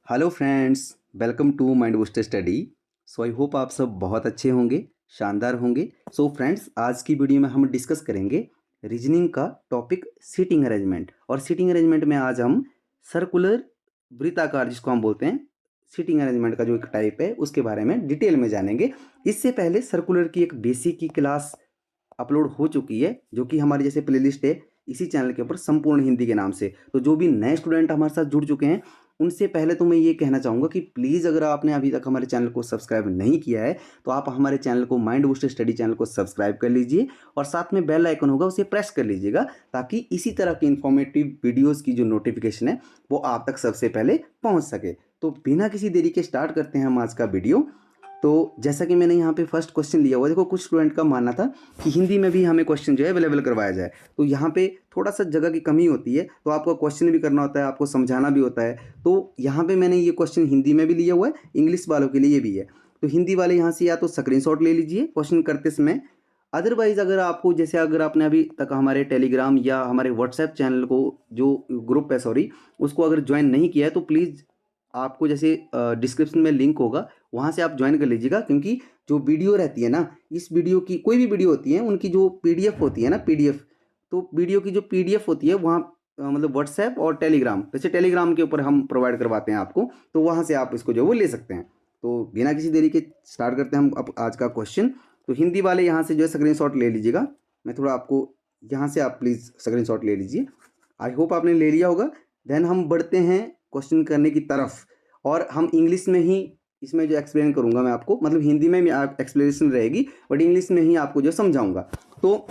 Hello friends, welcome to Mind Booster Study. So I hope आप सब बहुत अच्छे होंगे, शानदार होंगे। सो फ्रेंड्स, आज की वीडियो में हम डिस्कस करेंगे रीजनिंग का टॉपिक सीटिंग अरेंजमेंट। और सीटिंग अरेंजमेंट में आज हम सर्कुलर वृत्ताकार, जिसको हम बोलते हैं सीटिंग अरेंजमेंट का जो एक टाइप है, उसके बारे में डिटेल में जानेंगे। इससे पहले सर्कुलर की एक बेसिक की क्लास अपलोड हो चुकी है, जो कि हमारी जैसे प्लेलिस्ट है इसी चैनल के ऊपर संपूर्ण हिंदी के नाम से। तो जो भी नए स्टूडेंट हमारे साथ जुड़ चुके हैं, उनसे पहले तो मैं ये कहना चाहूँगा कि प्लीज़ अगर आपने अभी तक हमारे चैनल को सब्सक्राइब नहीं किया है तो आप हमारे चैनल को, माइंड बूस्टर स्टडी चैनल को सब्सक्राइब कर लीजिए और साथ में बेल आइकन होगा उसे प्रेस कर लीजिएगा, ताकि इसी तरह की इन्फॉर्मेटिव वीडियोज़ की जो नोटिफिकेशन है वो आप तक सबसे पहले पहुँच सके। तो बिना किसी देरी के स्टार्ट करते हैं हम आज का वीडियो। तो जैसा कि मैंने यहाँ पे फर्स्ट क्वेश्चन लिया हुआ, देखो कुछ स्टूडेंट का मानना था कि हिंदी में भी हमें क्वेश्चन जो है अवेलेबल करवाया जाए, तो यहाँ पे थोड़ा सा जगह की कमी होती है, तो आपको क्वेश्चन भी करना होता है, आपको समझाना भी होता है। तो यहाँ पे मैंने ये क्वेश्चन हिंदी में भी लिया हुआ है, इंग्लिश वालों के लिए ये भी है। तो हिंदी वाले यहाँ से या तो स्क्रीनशॉट ले लीजिए क्वेश्चन करते समय, अदरवाइज अगर आपको, जैसे अगर आपने अभी तक हमारे टेलीग्राम या हमारे व्हाट्सएप चैनल को, जो ग्रुप है सॉरी, उसको अगर ज्वाइन नहीं किया है तो प्लीज़ आपको जैसे डिस्क्रिप्शन में लिंक होगा, वहाँ से आप ज्वाइन कर लीजिएगा। क्योंकि जो वीडियो रहती है ना, इस वीडियो की कोई भी वीडियो होती है, उनकी जो पीडीएफ होती है ना, पीडीएफ, तो वीडियो की जो पीडीएफ होती है वहाँ मतलब व्हाट्सएप और टेलीग्राम, वैसे टेलीग्राम के ऊपर हम प्रोवाइड करवाते हैं आपको, तो वहाँ से आप इसको जो है वो ले सकते हैं। तो बिना किसी देरी के स्टार्ट करते हैं हम अब आज का क्वेश्चन। तो हिंदी वाले यहाँ से जो है स्क्रीनशॉट ले लीजिएगा। मैं थोड़ा आपको यहाँ से, आप प्लीज़ स्क्रीनशॉट ले लीजिए। आई होप आपने ले लिया होगा। देन हम बढ़ते हैं क्वेश्चन करने की तरफ, और हम इंग्लिश में ही इसमें जो एक्सप्लेन करूंगा मैं आपको, मतलब हिंदी में एक्सप्लेनेशन रहेगी बट इंग्लिश में ही आपको जो समझाऊंगा। तो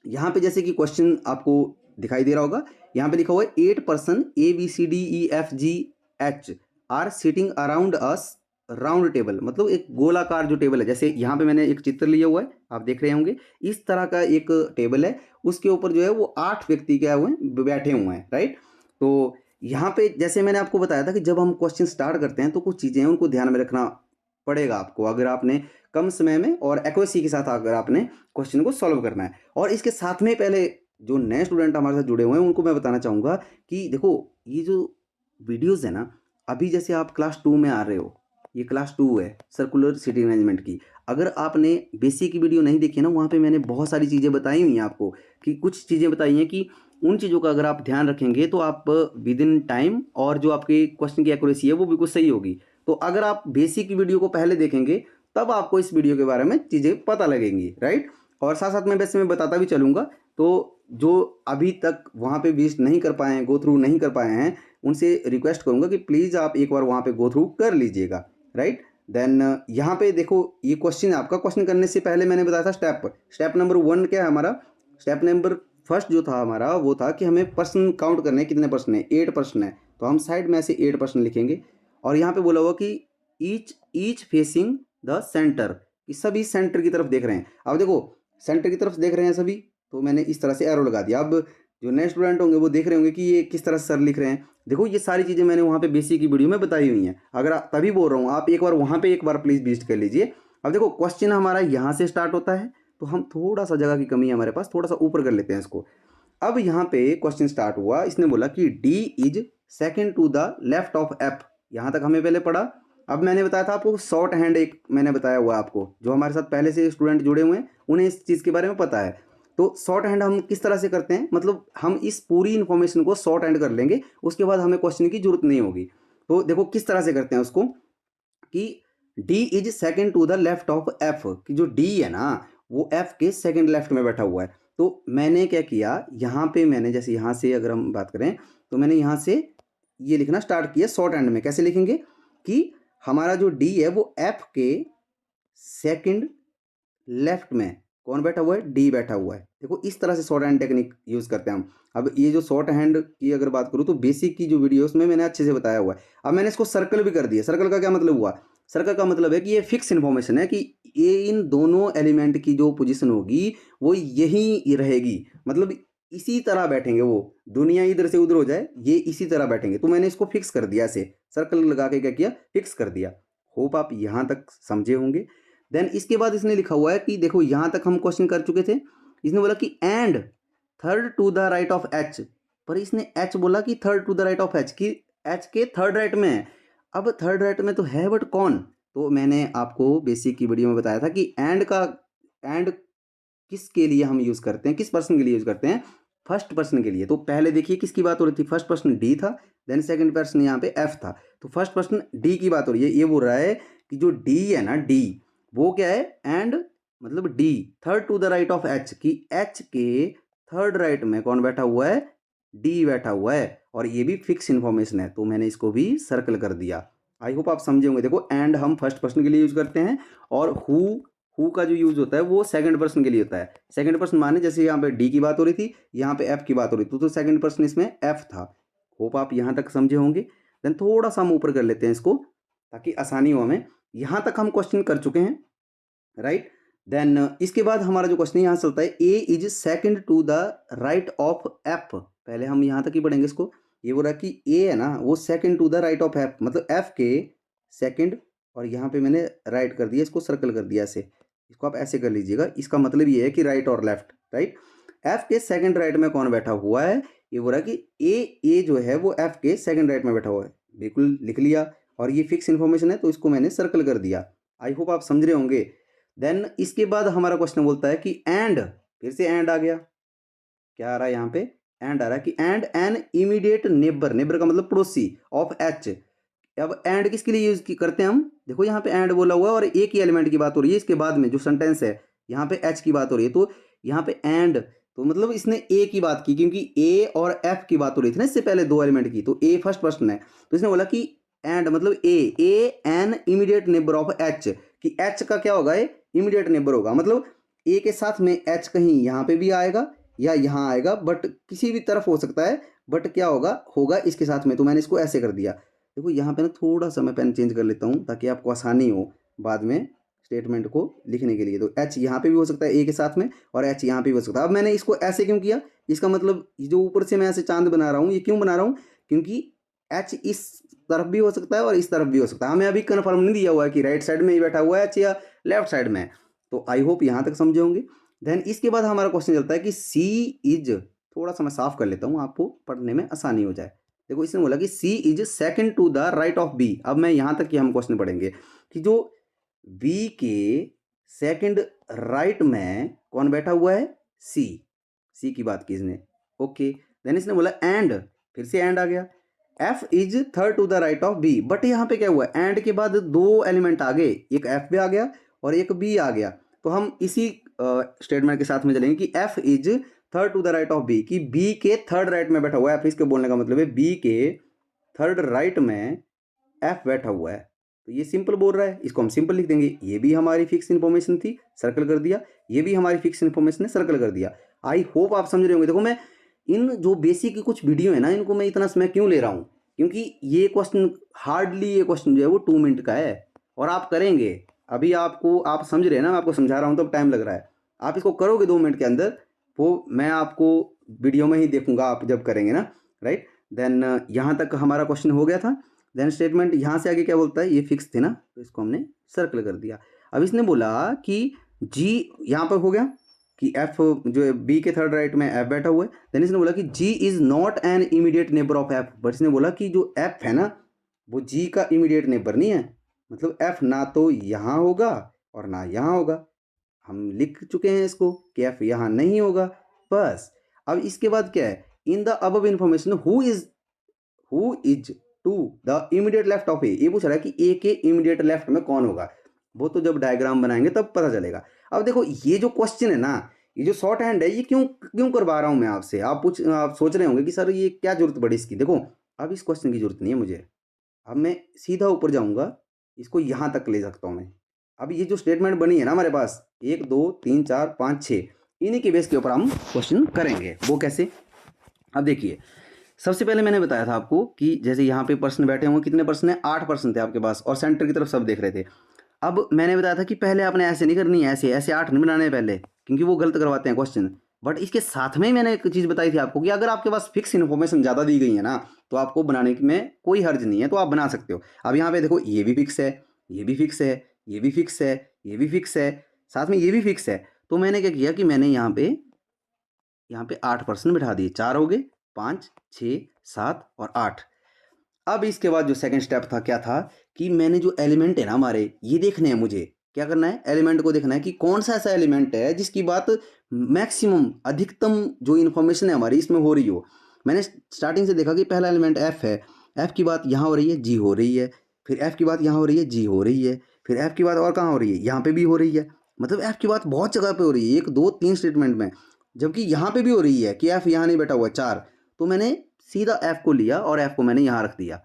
यहाँ पे जैसे कि क्वेश्चन आपको दिखाई दे रहा होगा, यहाँ पे लिखा हुआ है 8 person ABCDEFGH are sitting around as round table. मतलब एक गोलाकार जो टेबल है, जैसे यहाँ पे मैंने एक चित्र लिया हुआ है, आप देख रहे होंगे, इस तरह का एक टेबल है, उसके ऊपर जो है वो 8 व्यक्ति क्या हुए हैं, बैठे हुए हैं, राइट। तो यहाँ पे जैसे मैंने आपको बताया था कि जब हम क्वेश्चन स्टार्ट करते हैं तो कुछ चीज़ें हैं उनको ध्यान में रखना पड़ेगा आपको, अगर आपने कम समय में और एक्यूरेसी के साथ अगर आपने क्वेश्चन को सॉल्व करना है। और इसके साथ में पहले जो नए स्टूडेंट हमारे साथ जुड़े हुए हैं उनको मैं बताना चाहूँगा कि देखो, ये जो वीडियोज़ है ना, अभी जैसे आप क्लास 2 में आ रहे हो, ये क्लास 2 है सर्कुलर सिटी मैनेजमेंट की। अगर आपने बेसिक की वीडियो नहीं देखी ना, वहाँ पे मैंने बहुत सारी चीज़ें बताई हुई हैं आपको, कि कुछ चीज़ें बताई हैं कि उन चीज़ों का अगर आप ध्यान रखेंगे तो आप विद इन टाइम, और जो आपके क्वेश्चन की एक्यूरेसी है वो बिल्कुल सही होगी। तो अगर आप बेसिक की वीडियो को पहले देखेंगे तब आपको इस वीडियो के बारे में चीज़ें पता लगेंगी, राइट। और साथ साथ में वैसे मैं बताता भी चलूँगा। तो जो अभी तक वहाँ पे विजिट नहीं कर पाए हैं, गो थ्रू नहीं कर पाए हैं, उनसे रिक्वेस्ट करूँगा कि प्लीज़ आप एक बार वहाँ पे गो थ्रू कर लीजिएगा, राइट। देन यहाँ पे देखो, ये क्वेश्चन, आपका क्वेश्चन करने से पहले मैंने बताया था स्टेप नंबर 1 क्या है हमारा। स्टेप नंबर फर्स्ट जो था हमारा वो था कि हमें पर्सन काउंट करने हैं, कितने पर्सन है, 8 पर्सन है, तो हम साइड में ऐसे 8 पर्सन लिखेंगे। और यहाँ पे बोला हुआ कि ईच फेसिंग द सेंटर, कि सभी सेंटर की तरफ देख रहे हैं। अब देखो, सेंटर की तरफ देख रहे हैं सभी, तो मैंने इस तरह से एरो लगा दिया। अब जो नए स्टूडेंट होंगे वो देख रहे होंगे कि ये किस तरह से सर लिख रहे हैं। देखो, ये सारी चीज़ें मैंने वहाँ पे बेसिक की वीडियो में बताई हुई हैं, अगर तभी बोल रहा हूँ, आप एक बार वहाँ पे एक बार प्लीज़ विजिट कर लीजिए। अब देखो, क्वेश्चन हमारा यहाँ से स्टार्ट होता है, तो हम थोड़ा सा, जगह की कमी है हमारे पास, थोड़ा सा ऊपर कर लेते हैं इसको। अब यहाँ पे क्वेश्चन स्टार्ट हुआ, इसने बोला कि D is second to the left of F. यहाँ तक हमें पहले पढ़ा। अब मैंने बताया था आपको शॉर्ट हैंड, एक मैंने बताया हुआ आपको, जो हमारे साथ पहले से स्टूडेंट जुड़े हुए हैं उन्हें इस चीज़ के बारे में पता है। तो शॉर्ट हैंड हम किस तरह से करते हैं, मतलब हम इस पूरी इन्फॉर्मेशन को शॉर्ट हैंड कर लेंगे, उसके बाद हमें क्वेश्चन की जरूरत नहीं होगी। तो देखो किस तरह से करते हैं उसको, कि D is second to the left of F, कि जो डी है ना वो एफ के सेकंड लेफ्ट में बैठा हुआ है। तो मैंने क्या किया, यहाँ पे मैंने, जैसे यहाँ से अगर हम बात करें, तो मैंने यहाँ से ये लिखना स्टार्ट किया शॉर्ट हैंड में। कैसे लिखेंगे कि हमारा जो डी है वो एफ के सेकंड लेफ्ट में कौन बैठा हुआ है, डी बैठा हुआ है। देखो इस तरह से शॉर्ट हैंड टेक्निक यूज़ करते हैं हम। अब ये जो शॉर्ट हैंड की अगर बात करूँ तो बेसिक की जो वीडियो उसमें मैंने अच्छे से बताया हुआ है। अब मैंने इसको सर्कल भी कर दिया। सर्कल का क्या मतलब हुआ, सर्कल का मतलब है कि ये फिक्स इन्फॉर्मेशन है कि ये इन दोनों एलिमेंट की जो पोजीशन होगी वो यही रहेगी, मतलब इसी तरह बैठेंगे, वो दुनिया इधर से उधर हो जाए ये इसी तरह बैठेंगे। तो मैंने इसको फिक्स कर दिया, ऐसे सर्कल लगा के क्या किया, फिक्स कर दिया। होप आप यहाँ तक समझे होंगे। देन इसके बाद इसने लिखा हुआ है कि देखो यहाँ तक हम क्वेश्चन कर चुके थे। इसने बोला कि and third to the right of H, पर इसने एच बोला कि third to the right of H, कि एच के थर्ड राइट में है। अब थर्ड राइट में तो है बट कौन, तो मैंने आपको बेसिक की वीडियो में बताया था कि एंड किसके लिए हम यूज़ करते हैं, किस पर्सन के लिए यूज़ करते हैं, फर्स्ट पर्सन के लिए। तो पहले देखिए किसकी बात हो रही थी, फर्स्ट पर्सन डी था, देन सेकंड पर्सन यहाँ पे एफ था, तो फर्स्ट पर्सन डी की बात हो रही है। ये बोल रहा है कि जो डी है ना, डी वो क्या है, एंड मतलब D third to the right of H, कि एच के थर्ड राइट में कौन बैठा हुआ है, डी बैठा हुआ है, और ये भी फिक्स इन्फॉर्मेशन है, तो मैंने इसको भी सर्कल कर दिया। आई होप आप समझे होंगे। देखो एंड हम फर्स्ट पर्सन के लिए यूज करते हैं, और हु का जो यूज होता है वो सेकंड पर्सन के लिए होता है। सेकंड पर्सन माने जैसे यहाँ पे डी की बात हो रही थी, यहाँ पे एफ की बात हो रही थी, तो सेकंड पर्सन इसमें एफ था। होप आप यहाँ तक समझे होंगे। देन थोड़ा सा हम ऊपर कर लेते हैं इसको ताकि आसानी हो हमें। यहाँ तक हम क्वेश्चन कर चुके हैं, राइट। देन इसके बाद हमारा जो क्वेश्चन यहाँ चलता है, A is second to the right of F. पहले हम यहाँ तक ही पढ़ेंगे इसको। ये बोल रहा है कि ए है ना वो second to the right of F, मतलब एफ के सेकंड, और यहाँ पे मैंने राइट कर दिया, इसको सर्कल कर दिया ऐसे, इसको आप ऐसे कर लीजिएगा। इसका मतलब ये है कि राइट और लेफ्ट, राइट। एफ के सेकंड राइट में कौन बैठा हुआ है, ये बोल रहा है कि ए जो है वो एफ के सेकंड राइट में बैठा हुआ है। बिल्कुल लिख लिया, और ये फिक्स इन्फॉर्मेशन है तो इसको मैंने सर्कल कर दिया। आई होप आप समझ रहे होंगे। देन इसके बाद हमारा क्वेश्चन बोलता है कि एंड, फिर से एंड आ गया। क्या आ रहा है यहाँ पे, एंड आ रहा है कि and N immediate neighbour, neighbour का मतलब पड़ोसी, ऑफ एच। अब एंड किसके लिए यूज करते हैं हम, देखो यहाँ पे एंड बोला हुआ है और एक ही एलिमेंट की बात हो रही है। इसके बाद में जो सेंटेंस है यहाँ पे एच की बात हो रही है, तो यहाँ पे एंड, तो मतलब इसने ए की बात की, क्योंकि ए और एफ की बात हो रही थी ना इससे पहले दो एलिमेंट की, तो ए फर्स्ट पर्सन है, तो इसने बोला कि एंड मतलब A an immediate neighbour of H, कि एच का क्या होगा, ये इमीडिएट नेबर होगा, मतलब ए के साथ में एच कहीं यहाँ पे भी आएगा या यहाँ आएगा, बट किसी भी तरफ हो सकता है, बट क्या होगा इसके साथ में। तो मैंने इसको ऐसे कर दिया। देखो यहाँ पे ना थोड़ा सा मैं पेन चेंज कर लेता हूँ ताकि आपको आसानी हो बाद में स्टेटमेंट को लिखने के लिए। तो एच यहाँ पे भी हो सकता है ए के साथ में, और एच यहाँ पे भी हो सकता है। अब मैंने इसको ऐसे क्यों किया, इसका मतलब जो ऊपर से मैं ऐसे चांद बना रहा हूँ, ये क्यों बना रहा हूँ, क्योंकि एच इस तरफ भी हो सकता है और इस तरफ भी हो सकता है। हमें अभी कन्फर्म नहीं दिया हुआ है कि राइट साइड में ही बैठा हुआ है एच या लेफ्ट साइड में। तो आई होप यहाँ तक समझे होंगे। देन इसके बाद हमारा क्वेश्चन चलता है कि सी इज, थोड़ा सा मैं साफ कर लेता हूँ आपको पढ़ने में आसानी हो जाए। देखो इसने बोला कि C is second to the right of B. अब मैं यहाँ तक कि हम क्वेश्चन पढ़ेंगे कि जो बी के सेकंड राइट में कौन बैठा हुआ है, सी की बात की इसने, ओके। देन इसने बोला एंड, फिर से एंड आ गया, F is third to the right of B. But यहाँ पे क्या हुआ, एंड के बाद दो एलिमेंट आ गए, एक एफ भी आ गया और एक बी आ गया। तो हम इसी स्टेटमेंट के साथ में चलेंगे कि F is third to the right of B, कि बी के थर्ड राइट में बैठा हुआ है। एफ इसके बोलने का मतलब है बी के थर्ड राइट में एफ बैठा हुआ है। तो ये सिंपल बोल रहा है, इसको हम सिंपल लिख देंगे। ये भी हमारी फिक्स इन्फॉर्मेशन थी, सर्कल कर दिया। ये भी हमारी फिक्स इन्फॉर्मेशन है, सर्कल कर दिया। आई होप आप समझ रहे होंगे। देखो मैं इन जो बेसिक की कुछ वीडियो है ना, इनको मैं इतना समय क्यों ले रहा हूँ, क्योंकि ये क्वेश्चन हार्डली, ये क्वेश्चन जो है वो 2 मिनट का है और आप करेंगे। अभी आपको, आप समझ रहे हैं ना, मैं आपको समझा रहा हूँ तो टाइम लग रहा है। आप इसको करोगे 2 मिनट के अंदर, वो मैं आपको वीडियो में ही देखूंगा आप जब करेंगे ना, राइट। देन यहाँ तक हमारा क्वेश्चन हो गया था। देन स्टेटमेंट यहाँ से आगे क्या बोलता है, ये फिक्स थे ना, तो इसको हमने सर्कल कर दिया। अब इसने बोला कि जी, यहाँ पर हो गया कि एफ जो है बी के थर्ड राइट में एफ बैठा हुआ है। देन इसने बोला कि G is not an immediate neighbour of F. But इसने बोला कि जो एफ है ना वो जी का इमीडिएट नेबर नहीं है, मतलब एफ ना तो यहाँ होगा और ना यहाँ होगा। हम लिख चुके हैं इसको कि एफ यहाँ नहीं होगा, बस। अब इसके बाद क्या है, in the above information who is to the immediate left of A. ये पूछ रहा है कि ए के इमीडिएट लेफ्ट में कौन होगा, वो तो जब डायग्राम बनाएंगे तब पता चलेगा। अब देखो ये जो क्वेश्चन है ना, ये जो शॉर्ट हैंड है, ये क्यों करवा रहा हूं मैं आपसे। आप सोच रहे होंगे कि सर ये क्या जरूरत पड़ी इसकी। देखो अब इस क्वेश्चन की जरूरत नहीं है मुझे, अब मैं सीधा ऊपर जाऊंगा, इसको यहां तक ले सकता हूं मैं। अब ये जो स्टेटमेंट बनी है ना हमारे पास 1 2 3 4 5 6, इन्हीं के बेस के ऊपर हम क्वेश्चन करेंगे। वो कैसे, अब देखिए सबसे पहले मैंने बताया था आपको कि जैसे यहाँ पे पर्सन बैठे होंगे, कितने पर्सन है, 8 पर्सन थे आपके पास, और सेंटर की तरफ सब देख रहे थे। अब मैंने बताया था कि पहले आपने ऐसे नहीं करनी है, ऐसे 8 नहीं बनाने पहले, क्योंकि वो गलत करवाते हैं क्वेश्चन। बट इसके साथ में ही मैंने एक चीज़ बताई थी आपको कि अगर आपके पास फिक्स इन्फॉर्मेशन ज़्यादा दी गई है ना, तो आपको बनाने में कोई हर्ज नहीं है, तो आप बना सकते हो। अब यहाँ पे देखो ये भी फिक्स है, ये भी फिक्स है, ये भी फिक्स है, ये भी फिक्स है, साथ में ये भी फिक्स है। तो मैंने क्या किया कि मैंने यहाँ पे 8 पर्सन बिठा दिए, 4 हो गए, 5 6 7 और 8। अब इसके बाद जो सेकंड स्टेप था क्या था कि मैंने जो एलिमेंट है ना हमारे ये देखने हैं, मुझे क्या करना है, एलिमेंट को देखना है कि कौन सा ऐसा एलिमेंट है जिसकी बात मैक्सिमम अधिकतम जो इन्फॉर्मेशन है हमारी इसमें हो रही हो। मैंने स्टार्टिंग से देखा कि पहला एलिमेंट एफ है, एफ की बात यहाँ हो रही है, जी हो रही है, फिर एफ की बात यहाँ हो रही है, जी हो रही है, फिर एफ की बात और कहाँ हो रही है, यहाँ पे भी हो रही है। मतलब एफ की बात बहुत जगह पे हो रही है, 1 2 3 स्टेटमेंट में, जबकि यहाँ पे भी हो रही है कि एफ यहाँ नहीं बैठा हुआ है 4। तो मैंने सीधा एफ को लिया और एफ को मैंने यहाँ रख दिया।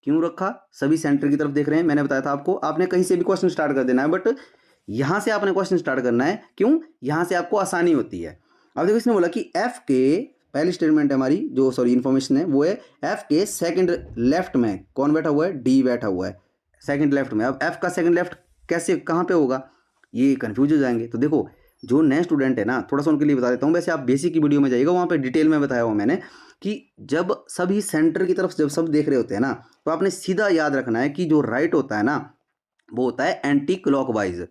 क्यों रखा, सभी सेंटर की तरफ देख रहे हैं, मैंने बताया था आपको, आपने कहीं से भी क्वेश्चन स्टार्ट कर देना है, बट यहाँ से आपने क्वेश्चन स्टार्ट करना है। क्यों, यहाँ से आपको आसानी होती है। अब देखो इसने बोला कि एफ के पहली स्टेटमेंट है हमारी जो इन्फॉर्मेशन है वो है एफ के सेकंड लेफ्ट में कौन बैठा हुआ है, डी बैठा हुआ है सेकंड लेफ्ट में। अब एफ का सेकंड लेफ्ट कैसे कहाँ पे होगा, ये कंफ्यूज हो जाएंगे। तो देखो जो नए स्टूडेंट है ना, थोड़ा सा उनके लिए बता देता हूँ, वैसे आप बेसिक की वीडियो में जाइएगा, वहाँ पे डिटेल में बताया हुआ मैंने कि जब सभी सेंटर की तरफ जब सब देख रहे होते हैं ना, तो आपने सीधा याद रखना है कि जो राइट होता है ना वो होता है एंटी क्लॉकवाइज,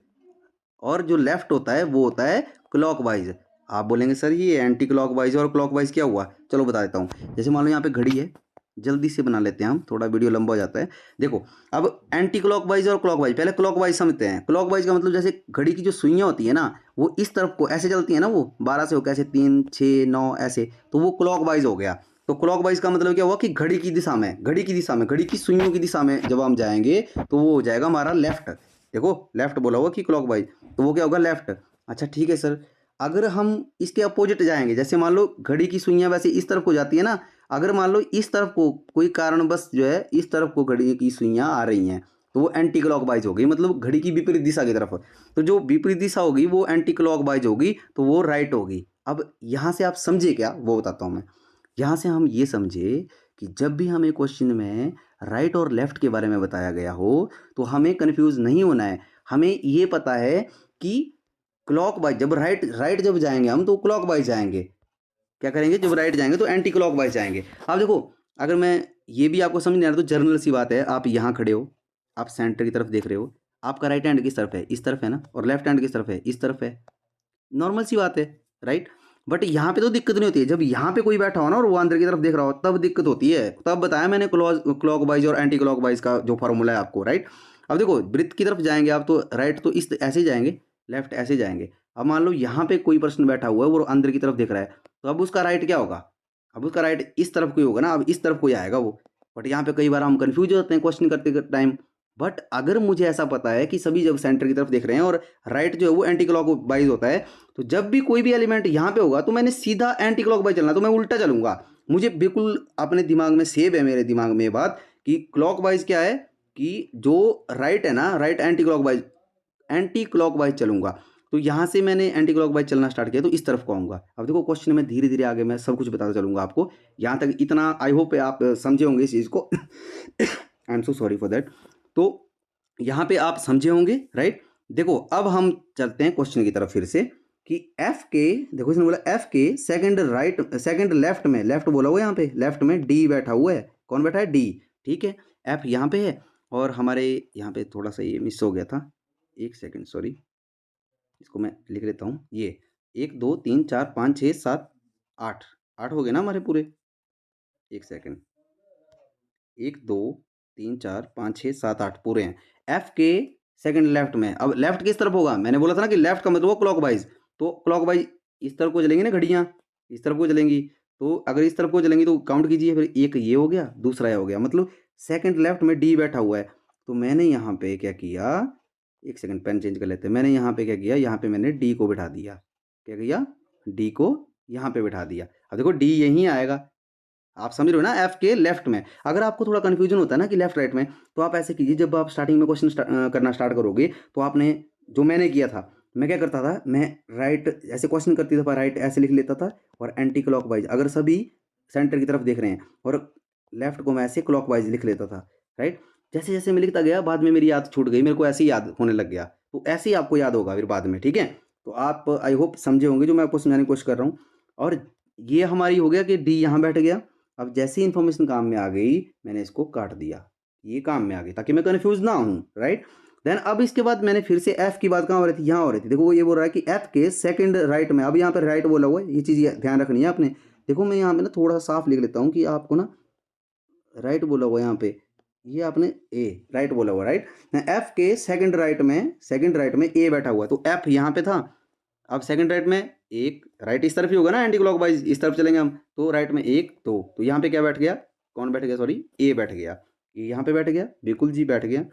और जो लेफ्ट होता है वो होता है क्लॉकवाइज। आप बोलेंगे सर ये एंटी क्लॉकवाइज और क्लॉकवाइज क्या हुआ, चलो बता देता हूँ। जैसे मान लो यहाँ पे घड़ी है, जल्दी से बना लेते हैं हम, थोड़ा वीडियो लंबा हो जाता है। देखो अब एंटी क्लॉकवाइज और क्लॉकवाइज, पहले क्लॉकवाइज समझते हैं। क्लॉकवाइज का मतलब जैसे घड़ी की जो सुइयाँ होती है ना वो इस तरफ को ऐसे चलती है ना, वो 12 से होकर ऐसे 3 6 9 ऐसे, तो वो क्लॉकवाइज हो गया। तो क्लॉकवाइज का मतलब क्या हुआ कि घड़ी की दिशा में, घड़ी की दिशा में, घड़ी की सुइयों की दिशा में जब हम जाएंगे तो वो हो जाएगा हमारा लेफ्ट। देखो लेफ्ट बोला हुआ कि क्लॉकवाइज, तो वो क्या होगा, लेफ्ट। अच्छा ठीक है सर, अगर हम इसके अपोजिट जाएंगे, जैसे मान लो घड़ी की सुइयां वैसे इस तरफ को जाती है ना, अगर मान लो इस तरफ को कोई कारणवश जो है इस तरफ को घड़ी की सुइयां आ रही हैं, तो वो एंटी क्लॉकवाइज होगी, मतलब घड़ी की विपरीत दिशा की तरफ। तो जो विपरीत दिशा होगी वो एंटी क्लॉकवाइज होगी, तो वो राइट होगी। अब यहाँ से आप समझे क्या, वो बताता हूँ मैं। यहाँ से हम ये समझे कि जब भी हमें क्वेश्चन में राइट और लेफ्ट के बारे में बताया गया हो तो हमें कन्फ्यूज़ नहीं होना है। हमें ये पता है कि क्लॉकवाइज जब राइट राइट जब जाएंगे हम तो क्लॉकवाइज जाएंगे, क्या करेंगे, जब राइट जाएंगे तो एंटी क्लॉकवाइज जाएंगे। अब देखो अगर मैं ये भी आपको समझ नहीं आ रहा तो जर्नल सी बात है, आप यहाँ खड़े हो, आप सेंटर की तरफ देख रहे हो, आपका राइट हैंड किस तरफ है, इस तरफ है ना, और लेफ्ट हैंड किस तरफ है, इस तरफ है। नॉर्मल सी बात है, राइट। बट यहाँ पे तो दिक्कत नहीं होती है, जब यहाँ पे कोई बैठा हो ना और वो अंदर की तरफ देख रहा हो तब दिक्कत होती है। तब बताया मैंने क्लॉकवाइज और एंटी क्लॉकवाइज का जो फॉर्मूला है आपको, राइट। अब देखो वृत्त की तरफ जाएंगे आप तो राइट तो इस ऐसे जाएंगे, लेफ्ट ऐसे जाएंगे। अब मान लो यहाँ पे कोई पर्सन बैठा हुआ है वो अंदर की तरफ देख रहा है, तो अब उसका राइट क्या होगा, अब उसका राइट इस तरफ कोई होगा ना, अब इस तरफ कोई आएगा वो। बट यहाँ पे कई बार हम कंफ्यूज हो जाते हैं क्वेश्चन करते टाइम। बट अगर मुझे ऐसा पता है कि सभी जब सेंटर की तरफ देख रहे हैं और राइट जो है वो एंटी क्लॉकवाइज होता है, तो जब भी कोई भी एलिमेंट यहाँ पे होगा तो मैंने सीधा एंटी क्लॉकवाइज चलना, तो मैं उल्टा चलूंगा। मुझे बिल्कुल अपने दिमाग में सेव है, मेरे दिमाग में ये बात कि क्लॉकवाइज क्या है कि जो राइट है ना, राइट एंटी क्लॉकवाइज चलूंगा। तो यहाँ से मैंने एंटी क्लॉकवाइज चलना स्टार्ट किया तो इस तरफ को आऊँगा। अब देखो क्वेश्चन में धीरे धीरे आगे मैं सब कुछ बताता चलूँगा आपको, यहाँ तक इतना आई होप आप समझे होंगे इस चीज़ को। I am so sorry for that. तो यहाँ पे आप समझे होंगे, राइट। देखो अब हम चलते हैं क्वेश्चन की तरफ फिर से कि एफ के, देखो इसने बोला एफ के सेकंड लेफ्ट में, लेफ्ट बोला हुआ यहाँ पे, लेफ्ट में डी बैठा हुआ है, कौन बैठा है, डी। ठीक है, एफ यहाँ पे है और हमारे यहाँ पे थोड़ा सा ये मिस हो गया था, एक सेकंड सॉरी, इसको मैं लिख लेता हूँ। ये 1 2 3 4 5 6 7 8 8 हो गए ना हमारे पूरे, एक सेकंड, 1 2 3 4 5 6 7 8 पूरे हैं एफ के सेकंड लेफ्ट में। अब लेफ्ट किस तरफ होगा, मैंने बोला था ना कि लेफ्ट का मतलब क्लॉकवाइज, तो क्लॉकवाइज इस तरफ को चलेंगी ना घड़ियाँ, इस तरफ को चलेंगी। तो अगर इस तरफ को चलेंगी तो काउंट कीजिए, फिर एक ये हो गया, दूसरा ये हो गया, मतलब सेकंड लेफ्ट में डी बैठा हुआ है। तो मैंने यहाँ पे क्या किया, एक सेकंड पेन चेंज कर लेते हैं। मैंने यहाँ पे क्या किया, यहाँ पे मैंने डी को बिठा दिया, क्या किया, डी को यहाँ पे बिठा दिया। अब देखो डी यहीं आएगा, आप समझ रहे हो ना, एफ के लेफ्ट में। अगर आपको थोड़ा कंफ्यूजन होता है ना कि लेफ्ट राइट में, तो आप ऐसे कीजिए, जब आप स्टार्टिंग में क्वेश्चन करना स्टार्ट करोगे तो आपने जो मैंने किया था, मैं क्या करता था, मैं राइट ऐसे क्वेश्चन करती था, राइट ऐसे लिख लेता था और एंटी क्लॉकवाइज अगर सभी सेंटर की तरफ देख रहे हैं, और लेफ्ट को मैं ऐसे क्लॉकवाइज लिख लेता था, राइट। जैसे जैसे मैं लिखता गया बाद में मेरी याद छूट गई, मेरे को ऐसे ही याद होने लग गया, तो ऐसे ही आपको याद होगा फिर बाद में, ठीक है। तो आप आई होप समझे होंगे जो मैं आपको समझाने की कोशिश कर रहा हूँ। और ये हमारी हो गया कि डी यहाँ बैठ गया। अब जैसे ही इन्फॉर्मेशन काम में आ गई मैंने इसको काट दिया, ये काम में आ गई ताकि मैं कंफ्यूज ना हूँ, राइट। देन अब इसके बाद मैंने फिर से एफ की बात कहाँ हो रही थी, यहाँ हो रही थी। देखो वो ये बोल रहा है कि एफ के सेकंड राइट में, अब यहाँ पर राइट बोला हुआ है, ये चीज़ ध्यान रखनी है आपने। देखो मैं यहाँ पे ना थोड़ा सा साफ लिख लेता हूँ कि आपको ना राइट बोला हुआ यहाँ पे, ये आपने ए राइट बोला हुआ, राइट। एफ के सेकंड राइट में ए बैठा हुआ है, तो एफ यहाँ पे था। अब सेकंड राइट में एक, राइट इस तरफ ही होगा ना, एंटी क्लॉकवाइज इस तरफ चलेंगे हम, तो राइट में एक दो, तो यहाँ पे क्या बैठ गया, कौन बैठ गया, सॉरी ए बैठ गया, ये यहाँ पे बैठ गया, बिल्कुल जी बैठ गया।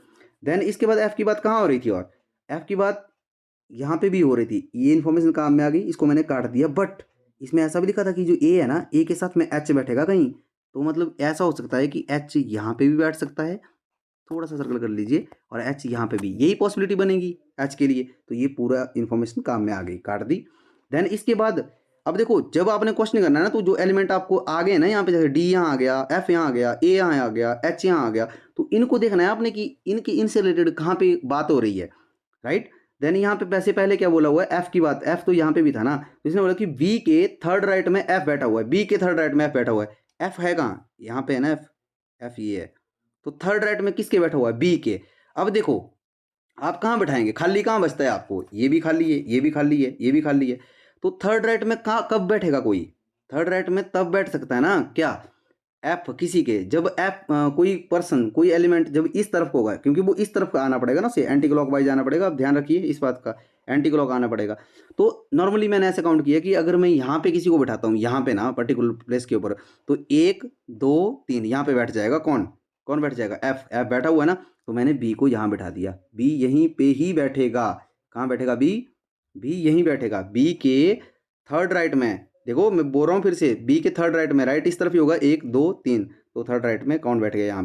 देन इसके बाद एफ की बात कहाँ हो रही थी, और एफ की बात यहाँ पे भी हो रही थी, ये इन्फॉर्मेशन काम में आ गई, इसको मैंने काट दिया। बट इसमें ऐसा भी लिखा था कि जो ए है ना, ए के साथ में एच बैठेगा कहीं, तो मतलब ऐसा हो सकता है कि एच यहाँ पे भी बैठ सकता है, थोड़ा सा सर्कल कर लीजिए, और एच यहाँ पे भी, यही पॉसिबिलिटी बनेगी एच के लिए। तो ये पूरा इन्फॉर्मेशन काम में आ गई, काट दी। देन इसके बाद अब देखो, जब आपने क्वेश्चन करना है ना, तो जो एलिमेंट आपको आ गए ना यहाँ पे, जैसे डी यहाँ आ गया, एफ यहाँ आ गया, ए यहाँ आ गया, एच यहाँ आ गया, तो इनको देखना है आपने कि इनकी इनसे रिलेटेड कहाँ पे बात हो रही है, राइट। देन यहाँ पे पैसे पहले क्या बोला हुआ है, एफ की बात, एफ तो यहाँ पे भी था ना, तो इसने बोला कि बी के थर्ड राइट में एफ बैठा हुआ है, बी के थर्ड राइट में एफ बैठा हुआ है। एफ है कहाँ, यहाँ पे है ना एफ, एफ ये है, तो थर्ड राइट में किसके बैठा हुआ है, बी के। अब देखो आप कहाँ बैठाएंगे, खाली कहाँ बचता है आपको, ये भी खाली है, ये भी खाली है, ये भी खाली है, तो थर्ड राइट में कहाँ कब बैठेगा कोई, थर्ड राइट में तब बैठ सकता है ना क्या, एफ किसी के, जब एफ कोई पर्सन कोई एलिमेंट जब इस तरफ होगा, क्योंकि वो इस तरफ आना पड़ेगा ना, उसे एंटी क्लॉकवाइज आना पड़ेगा, आप ध्यान रखिए इस बात का, एंटी क्लॉक आना पड़ेगा। तो नॉर्मली मैंने ऐसे काउंट किया कि अगर मैं यहाँ पे किसी को बैठाता हूँ, यहाँ पे ना पर्टिकुलर प्लेस के ऊपर, तो एक दो तीन यहाँ पे बैठ जाएगा, कौन कौन बैठ जाएगा, एफ, एफ बैठा हुआ है ना, तो मैंने बी को यहाँ बैठा दिया, बी यहीं पे ही बैठेगा, कहाँ बैठेगा बी, बी यहीं बैठेगा, बी के थर्ड राइट में, देखो मैं बोल रहा हूँ फिर से, बी के थर्ड राइट में, राइट इस तरफ ही होगा, एक दो तीन, तो थर्ड राइट में कौन बैठ गया, यहाँ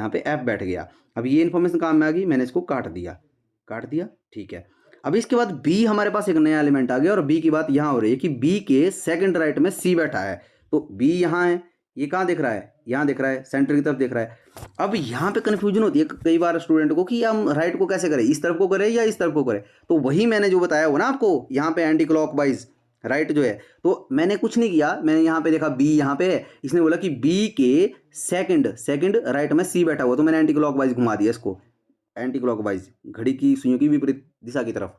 पे एफ बैठ गया। अब ये इन्फॉर्मेशन काम में आ गई, मैंने इसको काट दिया, काट दिया, ठीक है। अब इसके बाद बी हमारे पास एक नया एलिमेंट आ गया, और बी की बात यहाँ हो रही है कि बी के सेकंड राइट में सी बैठा है, तो बी यहाँ है, ये कहाँ दिख रहा है, यहाँ दिख रहा है, सेंटर की तरफ दिख रहा है। अब यहाँ पे कन्फ्यूजन होती है कई बार स्टूडेंट को कि हम राइट को कैसे करें, इस तरफ को करें या इस तरफ को करें, तो वही मैंने जो बताया हो ना आपको, यहाँ पे एंटी क्लॉकवाइज राइट जो है, तो मैंने कुछ नहीं किया, मैंने यहाँ पे देखा बी यहाँ पे है, इसने बोला कि बी के सेकंड राइट में सी बैठा हुआ, तो मैंने एंटी क्लॉकवाइज घुमा दिया इसको, एंटी क्लॉकवाइज घड़ी की सुइयों की विपरीत दिशा की तरफ।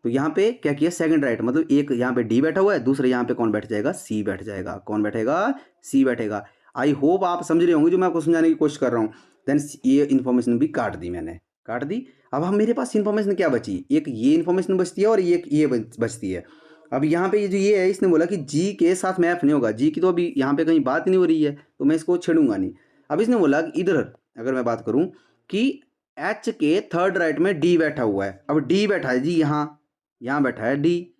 तो यहाँ पे क्या किया, सेकंड राइट, मतलब एक यहाँ पे डी बैठा हुआ है, दूसरे यहाँ पे कौन बैठ जाएगा, सी बैठ जाएगा, कौन बैठेगा, सी बैठेगा। आई होप आप समझ रहे होंगे जो मैं आपको समझाने की कोशिश कर रहा हूँ। देन ये इन्फॉर्मेशन भी काट दी मैंने, काट दी। अब हम मेरे पास इन्फॉर्मेशन क्या बची, एक ये इन्फॉर्मेशन बचती है और एक ये बचती है। अब यहाँ पे ये जो ये है, इसने बोला कि जी के साथ में एफ नहीं होगा, जी की तो अभी यहाँ पे कहीं बात नहीं हो रही है, तो मैं इसको छेड़ूंगा नहीं। अब इसने बोला कि इधर अगर मैं बात करूँ कि एच के थर्ड राइट में डी बैठा हुआ है, अब डी बैठा है जी यहाँ बैठा है डी,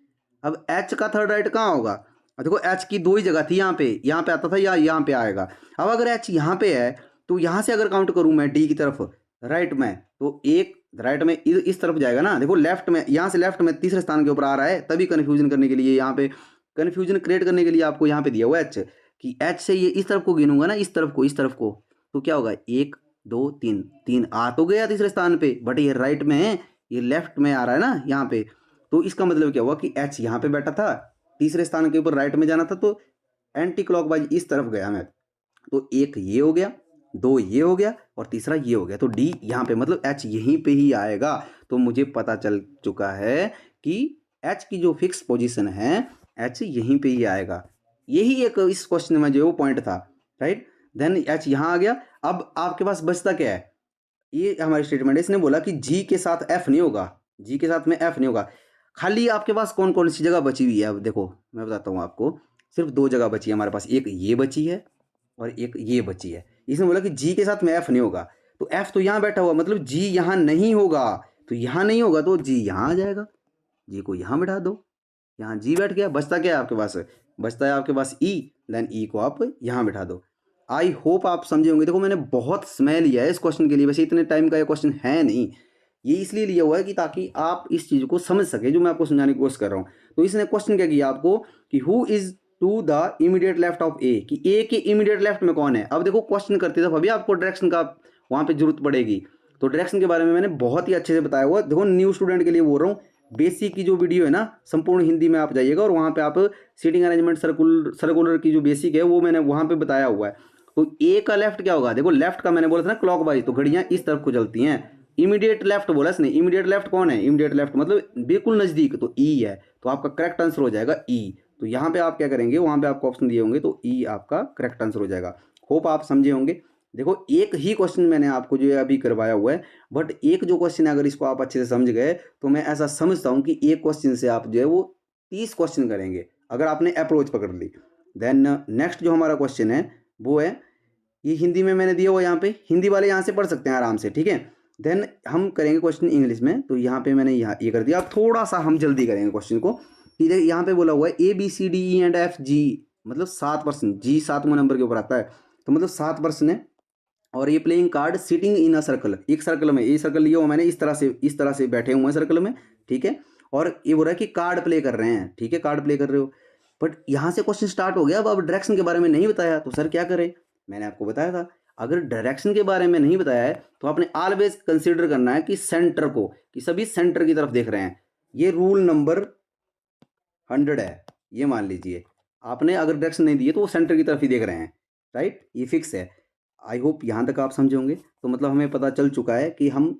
अब एच का थर्ड राइट कहाँ होगा, अब देखो एच की दो ही जगह थी, यहाँ पे आता था या यहाँ पे आएगा। अब अगर एच यहाँ पे है, तो यहाँ से अगर काउंट करूँ मैं डी की तरफ राइट में, तो एक राइट में इस तरफ जाएगा ना, देखो लेफ्ट में, यहाँ से लेफ्ट में तीसरे स्थान के ऊपर आ रहा है, तभी कन्फ्यूजन करने के लिए, यहाँ पे कन्फ्यूजन क्रिएट करने के लिए आपको यहाँ पे दिया हुआ एच, कि एच से ये इस तरफ को गिनूंगा ना, इस तरफ को, तो क्या होगा, एक दो तीन, तीन आ तो गया तीसरे स्थान पे, बट ये राइट में है, ये लेफ्ट में आ रहा है ना यहाँ पे, तो इसका मतलब क्या हुआ कि एच यहाँ पे बैठा था, तीसरे स्थान के ऊपर राइट में जाना था, तो एंटी क्लॉकवाइज इस तरफ गया मैं, तो एक ये हो गया, दो ये हो गया, और तीसरा ये हो गया, तो डी यहाँ पे, मतलब एच यहीं पे ही आएगा। तो मुझे पता चल चुका है कि एच की जो फिक्स पोजीशन है, एच यहीं पे ही आएगा। यही एक इस क्वेश्चन में जो वो पॉइंट था, राइट। देन एच यहाँ आ गया। अब आपके पास बचता क्या है, ये हमारी स्टेटमेंट है, इसने बोला कि जी के साथ एफ नहीं होगा, जी के साथ में एफ नहीं होगा। खाली आपके पास कौन कौन सी जगह बची हुई है, अब देखो मैं बताता हूँ आपको, सिर्फ दो जगह बची है हमारे पास, एक ये बची है और एक ये बची है। इसने बोला कि जी के साथ में एफ नहीं होगा, तो एफ तो यहाँ बैठा हुआ, मतलब जी यहाँ नहीं होगा, तो यहाँ नहीं होगा तो जी यहाँ आ जाएगा, जी को यहाँ बैठा दो, यहाँ जी बैठ गया, बचता क्या है आपके पास, बचता है आपके पास ई, देन ई को आप यहाँ बैठा दो। आई होप आप समझे होंगे। देखो मैंने बहुत समय लिया है इस क्वेश्चन के लिए, वैसे इतने टाइम का ये क्वेश्चन है नहीं, ये इसलिए लिया हुआ है कि ताकि आप इस चीज़ को समझ सके जो मैं आपको समझाने की कोशिश कर रहा हूँ। तो इसने क्वेश्चन क्या किया आपको कि who is to the immediate left of A, कि ए के इमीडिएट लेफ्ट में कौन है। अब देखो क्वेश्चन करते थे अभी आपको डायरेक्शन का वहाँ पे जरूरत पड़ेगी, तो डायरेक्शन के बारे में मैंने बहुत ही अच्छे से बताया हुआ। देखो न्यू स्टूडेंट के लिए बोल रहा हूँ, बेसिक की जो वीडियो है ना संपूर्ण हिंदी में आप जाइएगा और वहाँ पे आप सीटिंग अरेंजमेंट सर्कुलर की जो बेसिक है वो मैंने वहाँ पे बताया हुआ है। तो ए का लेफ्ट क्या होगा, देखो लेफ्ट का मैंने बोला था ना क्लॉकवाइज, तो घड़ियाँ इस तरफ को चलती हैं। इमीडिएट लेफ्ट बोला इसने, इमीडिएट लेफ्ट कौन है, इमीडिएट लेफ्ट मतलब बिल्कुल नज़दीक, तो ई है, तो आपका करेक्ट आंसर हो जाएगा ई। तो यहाँ पे आप क्या करेंगे, वहाँ पे आपको ऑप्शन दिए होंगे, तो ई आपका करेक्ट आंसर हो जाएगा। होप आप समझे होंगे। देखो एक ही क्वेश्चन मैंने आपको जो है अभी करवाया हुआ है, बट एक जो क्वेश्चन है अगर इसको आप अच्छे से समझ गए तो मैं ऐसा समझता हूँ कि एक क्वेश्चन से आप जो है वो 30 क्वेश्चन करेंगे अगर आपने अप्रोच पकड़ ली। देन नेक्स्ट जो हमारा क्वेश्चन है वो है, ये हिंदी में मैंने दिया हुआ यहाँ पे, हिंदी वाले यहाँ से पढ़ सकते हैं आराम से, ठीक है। देन हम करेंगे क्वेश्चन इंग्लिश में, तो यहाँ पे मैंने यहाँ ये कर दिया। अब थोड़ा सा हम जल्दी करेंगे क्वेश्चन को, कि देखिए यहाँ पे बोला हुआ है ABCDE&F G, मतलब 7%, G 7वें नंबर के ऊपर आता है, तो मतलब 7% है। और ये playing card sitting in a circle, एक सर्कल में, ये सर्कल लिया हुआ मैंने, इस तरह से बैठे हुए हैं सर्कल में, ठीक है। और ये बोल रहा है कि कार्ड प्ले कर रहे हैं, ठीक है, कार्ड प्ले कर रहे हो। बट यहाँ से क्वेश्चन स्टार्ट हो गया। अब डायरेक्शन के बारे में नहीं बताया तो सर क्या करे, मैंने आपको बताया था अगर डायरेक्शन के बारे में नहीं बताया है तो आपने ऑलवेज कंसीडर करना है कि सेंटर को, कि सभी सेंटर की तरफ देख रहे हैं। ये रूल नंबर 100 है, ये मान लीजिए। आपने अगर डायरेक्शन नहीं दी है तो वो सेंटर की तरफ ही देख रहे हैं, राइट, ये फिक्स है। आई होप यहाँ तक आप समझे होंगे। तो मतलब हमें पता चल चुका है कि हम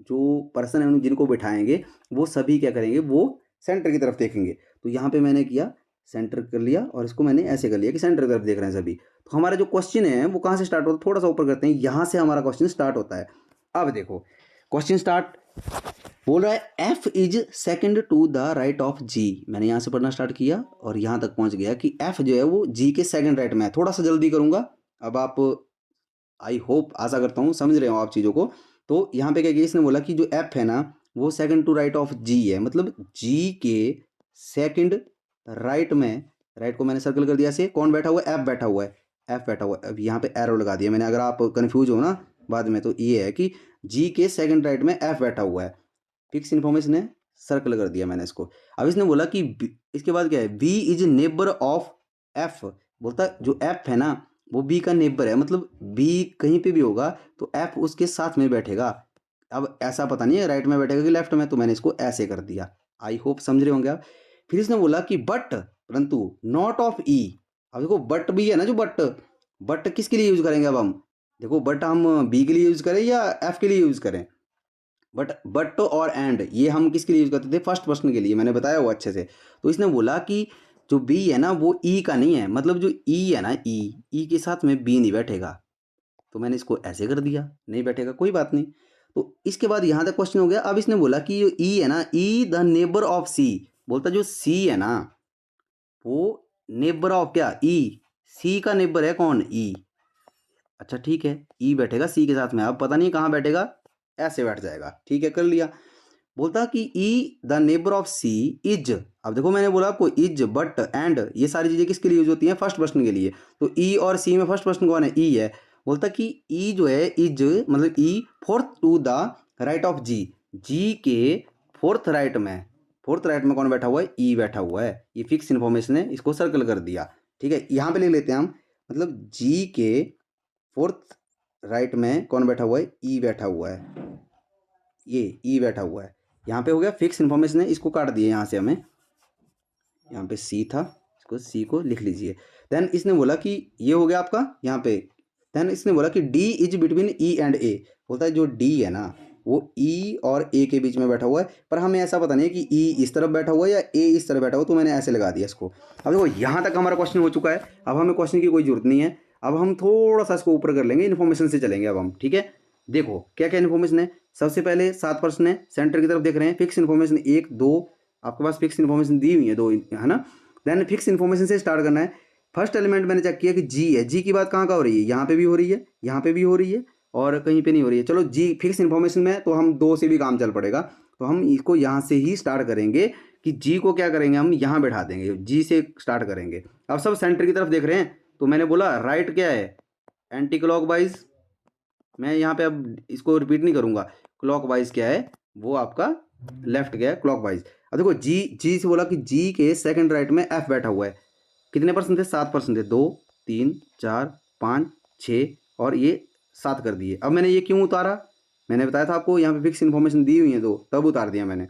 जो पर्सन है जिनको बिठाएंगे वो सभी क्या करेंगे, वो सेंटर की तरफ देखेंगे। तो यहाँ पे मैंने किया, सेंटर कर लिया, और इसको मैंने ऐसे कर लिया कि सेंटर की तरफ देख रहे हैं सभी। तो हमारा जो क्वेश्चन है वो कहाँ से स्टार्ट होता है, थोड़ा सा ऊपर करते हैं, यहाँ से हमारा क्वेश्चन स्टार्ट होता है। अब देखो क्वेश्चन स्टार्ट बोल रहा है F is second to the right of G। मैंने यहाँ से पढ़ना स्टार्ट किया और यहाँ तक पहुँच गया कि F जो है वो G के सेकंड राइट में है। थोड़ा सा जल्दी करूँगा। अब आप, आई होप, आशा करता हूँ समझ रहे हो आप चीज़ों को। तो यहाँ पे क्या किया, इसने बोला कि जो F है ना वो second to right of G है, मतलब G के सेकंड राइट में, राइट को मैंने सर्कल कर दिया से, कौन बैठा हुआ है, F बैठा हुआ है, F बैठा हुआ है। अब यहाँ पे एरो लगा दिया मैंने, अगर आप कंफ्यूज हो ना बाद में, तो ये है कि G के सेकंड राइट में F बैठा हुआ है। फिक्स इन्फॉर्मेशन है, सर्कल कर दिया मैंने इसको। अब इसने बोला कि इसके बाद क्या है, B is neighbour of F। बोलता जो F है ना वो B का नेबर है, मतलब B कहीं पे भी होगा तो F उसके साथ में बैठेगा। अब ऐसा पता नहीं है राइट में बैठेगा कि लेफ्ट में, तो मैंने इसको ऐसे कर दिया। आई होप समझ रहे होंगे आप। फिर इसने बोला कि बट, परंतु नॉट ऑफ E। अब देखो बट भी है ना, जो बट किसके लिए यूज करेंगे अब हम, देखो बट हम B के लिए यूज करें या F के लिए यूज करें। बट और एंड ये हम किसके लिए यूज करते थे, फर्स्ट पर्सन के लिए, मैंने बताया वो अच्छे से। तो इसने बोला कि जो बी है ना वो ई का नहीं है, मतलब जो ई है ना, ई के साथ में बी नहीं बैठेगा। तो मैंने इसको ऐसे कर दिया, नहीं बैठेगा कोई बात नहीं। तो इसके बाद यहाँ तक क्वेश्चन हो गया। अब इसने बोला कि जो ई है ना, ई द नेबर ऑफ सी। बोलता जो सी है ना वो नेबर ऑफ क्या, ई। सी का नेबर है कौन, ई। अच्छा ठीक है, ई बैठेगा सी के साथ में। अब पता नहीं कहाँ बैठेगा, ऐसे बैठ जाएगा, ठीक है, कर लिया। बोलता कि E the neighbour of C is. अब देखो मैंने बोला आपको इज, बट, एंड, ये सारी चीज़ें किसके लिए यूज होती हैं, फर्स्ट पर्सन के लिए। तो ई और सी में फर्स्ट पर्सन कौन है, ई है। बोलता कि ई जो है, इज मतलब E fourth to the right of G. G के फोर्थ राइट में, फोर्थ राइट में कौन बैठा हुआ है, ई बैठा हुआ है। ये फिक्स इन्फॉर्मेशन है, इसको सर्कल कर दिया, ठीक है। यहाँ पे ले लेते हैं हम, मतलब जी के फोर्थ राइट में कौन बैठा हुआ है, ई बैठा हुआ है, ये ई बैठा हुआ है। यहाँ पे हो गया फिक्स इन्फॉर्मेशन है, इसको काट दिए यहाँ से हमें, यहाँ पे सी था, इसको सी को लिख लीजिए। देन इसने बोला कि ये हो गया आपका यहाँ पे। देन इसने बोला कि D is between E and A. बोलता है जो डी है ना वो ई और ए के बीच में बैठा हुआ है, पर हमें ऐसा पता नहीं है कि ई इस तरफ बैठा हुआ है या ए इस तरफ बैठा हुआ, तो मैंने ऐसे लगा दिया इसको। अब देखो यहाँ तक हमारा क्वेश्चन हो चुका है, अब हमें क्वेश्चन की कोई जरूरत नहीं है। अब हम थोड़ा सा इसको ऊपर कर लेंगे, इन्फॉर्मेशन से चलेंगे अब हम, ठीक है। देखो क्या क्या इन्फॉर्मेशन है। सबसे पहले 7% है, सेंटर की तरफ देख रहे हैं। फिक्स इन्फॉर्मेशन 1 2, आपके पास फिक्स इन्फॉर्मेशन दी हुई है 2, है ना। देन फिक्स इन्फॉर्मेशन से स्टार्ट करना है। फर्स्ट एलिमेंट मैंने चेक किया कि जी है, जी की बात कहाँ हो रही है, यहाँ पे भी हो रही है, यहाँ पे भी हो रही है, और कहीं पे नहीं हो रही है। चलो जी फिक्स इन्फॉर्मेशन में, तो हम 2 से भी काम चल पड़ेगा। तो हम इसको यहाँ से ही स्टार्ट करेंगे कि जी को क्या करेंगे, हम यहाँ बैठा देंगे, जी से स्टार्ट करेंगे। अब सब सेंटर की तरफ देख रहे हैं, तो मैंने बोला राइट क्या है, एंटी क्लॉकवाइज। मैं यहाँ पे अब इसको रिपीट नहीं करूँगा। क्लॉकवाइज क्या है, वो आपका लेफ्ट क्या है, क्लॉकवाइज। अब देखो जी से बोला कि जी के सेकंड राइट में एफ बैठा हुआ है। कितने परसेंट थे, 7% थे। 2 3 4 5 6 और ये 7 कर दिए। अब मैंने ये क्यों उतारा, मैंने बताया था आपको, यहाँ पे फिक्स इन्फॉर्मेशन दी हुई है 2, तब उतार दिया मैंने।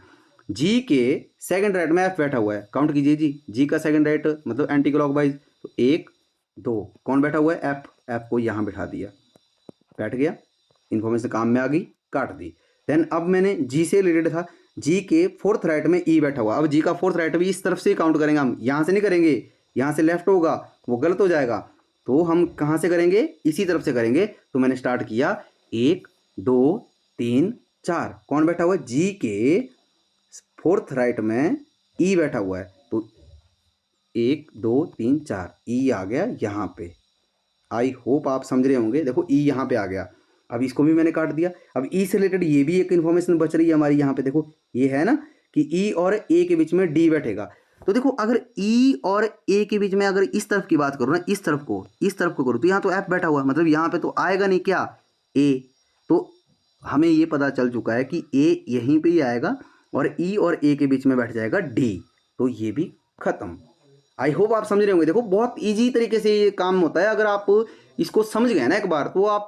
जी के सेकंड राइट में एफ बैठा हुआ है, काउंट कीजिए जी का सेकंड राइट मतलब एंटी क्लॉकवाइज। तो 1 2 कौन बैठा हुआ है, एफ को यहाँ बैठा दिया, बैठ गया, इन्फॉर्मेशन काम में आ गई, काट दी। देन अब मैंने जी से रिलेटेड था, जी के फोर्थ राइट में ई बैठा हुआ। अब जी का फोर्थ राइट भी इस तरफ से काउंट करेंगे हम, यहाँ से नहीं करेंगे, यहाँ से लेफ्ट होगा वो गलत हो जाएगा। तो हम कहाँ से करेंगे, इसी तरफ से करेंगे। तो मैंने स्टार्ट किया 1 2 3 4, कौन बैठा हुआ है, जी के फोर्थ राइट में ई बैठा हुआ है। तो 1 2 3 4 ई आ गया यहाँ पे। आई होप आप समझ रहे होंगे। देखो ई यहाँ पे आ गया। अब इसको भी मैंने काट दिया। अब ई से रिलेटेड ये भी एक इन्फॉर्मेशन बच रही है हमारी यहाँ पे। देखो ये है ना कि ई और ए के बीच में डी बैठेगा। तो देखो अगर ई और ए के बीच में अगर इस तरफ की बात करूँ ना, इस तरफ को करूँ, तो यहाँ तो एफ बैठा हुआ है, मतलब यहाँ पे तो आएगा नहीं क्या, ए। तो हमें ये पता चल चुका है कि ए यहीं पे ही आएगा और ई और ए के बीच में बैठ जाएगा डी। तो ये भी खत्म। आई होप आप समझ रहे होंगे। देखो बहुत इजी तरीके से ये काम होता है। अगर आप इसको समझ गए ना एक बार, तो आप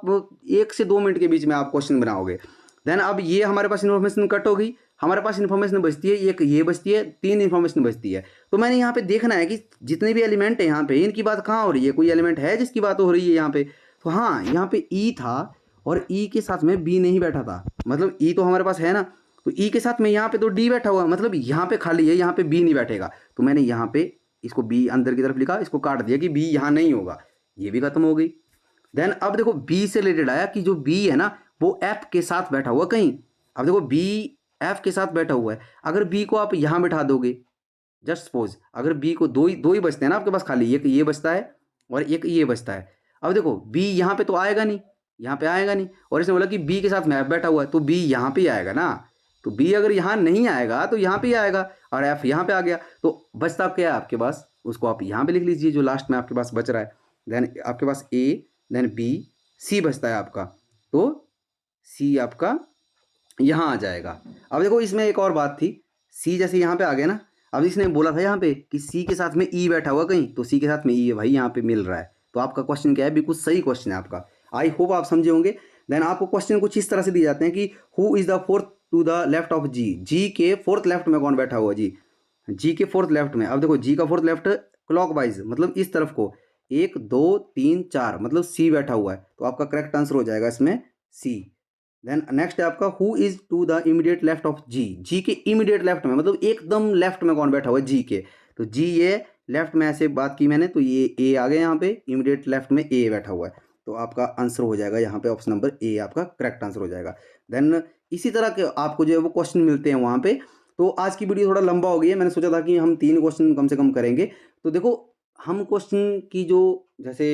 1 से 2 मिनट के बीच में आप क्वेश्चन बनाओगे। देन अब ये हमारे पास इन्फॉर्मेशन कट हो गई, हमारे पास इन्फॉर्मेशन बचती है, एक ये बचती है, 3 इन्फॉर्मेशन बचती है। तो मैंने यहाँ पे देखना है कि जितने भी एलिमेंट है यहाँ पे, इनकी बात कहाँ हो रही है, कोई एलिमेंट है जिसकी बात हो रही है यहाँ पे। तो हाँ, यहाँ पे ई था और ई के साथ में बी नहीं बैठा था, मतलब ई तो हमारे पास है ना। तो ई के साथ में यहाँ पे तो डी बैठा हुआ, मतलब यहाँ पे खाली है, यहाँ पे बी नहीं बैठेगा। तो मैंने यहाँ पे इसको बी अंदर की तरफ लिखा, इसको काट दिया कि बी यहाँ नहीं होगा, ये भी खत्म हो गई। देन अब देखो बी से रिलेटेड आया कि जो बी है ना वो एफ के साथ बैठा हुआ कहीं। अब देखो बी एफ के साथ बैठा हुआ है, अगर बी को आप यहाँ बैठा दोगे, जस्ट सपोज अगर बी को दो ही बचते हैं ना आपके पास, खाली एक ये बचता है और एक ये बचता है। अब देखो बी यहाँ पे तो आएगा नहीं, यहाँ पे आएगा नहीं, और इसने बोला कि बी के साथ में एफ बैठा हुआ है, तो बी यहाँ पे ही आएगा ना। तो बी अगर यहाँ नहीं आएगा तो यहाँ पे ही आएगा, और एफ यहाँ पे आ गया। तो बचता क्या है आपके पास, उसको आप यहाँ पे लिख लीजिए जो लास्ट में आपके पास बच रहा है। देन आपके पास ए, देन बी, सी बचता है आपका, तो सी आपका यहाँ आ जाएगा। अब देखो इसमें एक और बात थी, सी जैसे यहाँ पे आ गया ना, अब इसने बोला था यहाँ पे कि सी के साथ में ई बैठा हुआ कहीं, तो सी के साथ में ई है भाई, यहाँ पे मिल रहा है। तो आपका क्वेश्चन क्या है, बिल्कुल सही क्वेश्चन है आपका। आई होप आप समझे होंगे। देन आपको क्वेश्चन कुछ इस तरह से दिए जाते हैं कि who is the fourth to the left of G, G के फोर्थ लेफ्ट में कौन बैठा हुआ जी, जी के फोर्थ लेफ्ट में। अब देखो जी का फोर्थ लेफ्ट क्लॉकवाइज, मतलब इस तरफ को 1 2 3 4, मतलब सी बैठा हुआ है। तो आपका करेक्ट आंसर हो जाएगा इसमें सी। देन नेक्स्ट है आपका who is to the immediate left of G, G के इमीडिएट लेफ्ट में, मतलब एकदम लेफ्ट में कौन बैठा हुआ है जी के। तो जी ये लेफ्ट में ऐसे बात की मैंने, तो ये ए आ गया यहाँ पे, इमीडिएट लेफ्ट में ए बैठा हुआ है। तो आपका आंसर हो जाएगा यहाँ पे ऑप्शन नंबर ए आपका करेक्ट आंसर हो जाएगा। देन इसी तरह के आपको जो है वो क्वेश्चन मिलते हैं वहाँ पे। तो आज की वीडियो थोड़ा लंबा हो गई है, मैंने सोचा था कि हम 3 क्वेश्चन कम से कम करेंगे। तो देखो हम क्वेश्चन की जो जैसे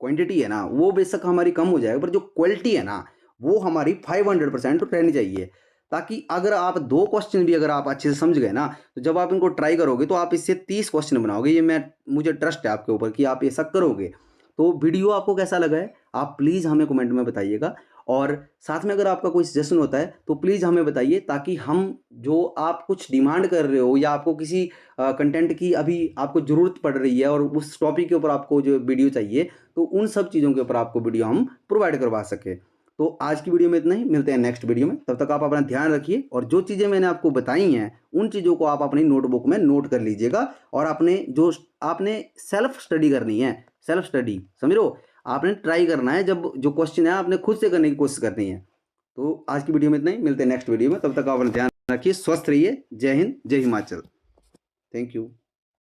क्वांटिटी है ना वो बेशक हमारी कम हो जाएगा, पर जो क्वालिटी है ना वो हमारी 500% रहनी चाहिए। ताकि अगर आप 2 क्वेश्चन भी अगर आप अच्छे से समझ गए ना, तो जब आप इनको ट्राई करोगे तो आप इससे 30 क्वेश्चन बनाओगे। ये मुझे ट्रस्ट है आपके ऊपर कि आप ऐसा करोगे। तो वीडियो आपको कैसा लगा है आप प्लीज़ हमें कमेंट में बताइएगा, और साथ में अगर आपका कोई सजेशन होता है तो प्लीज़ हमें बताइए, ताकि हम जो आप कुछ डिमांड कर रहे हो या आपको किसी कंटेंट की अभी आपको ज़रूरत पड़ रही है और उस टॉपिक के ऊपर आपको जो वीडियो चाहिए, तो उन सब चीज़ों के ऊपर आपको वीडियो हम प्रोवाइड करवा सकें। तो आज की वीडियो में इतना ही, मिलते हैं नेक्स्ट वीडियो में। तब तक आप अपना ध्यान रखिए, और जो चीज़ें मैंने आपको बताई हैं उन चीज़ों को आप अपनी नोटबुक में नोट कर लीजिएगा, और अपने जो आपने सेल्फ स्टडी करनी है, सेल्फ स्टडी समझ लो, आपने ट्राई करना है, जब जो क्वेश्चन है आपने खुद से करने की कोशिश करनी है। तो आज की वीडियो में इतना ही, मिलते हैं नेक्स्ट वीडियो में। तब तक आप अपना ध्यान रखिए, स्वस्थ रहिए। जय हिंद, जय हिमाचल। Thank you.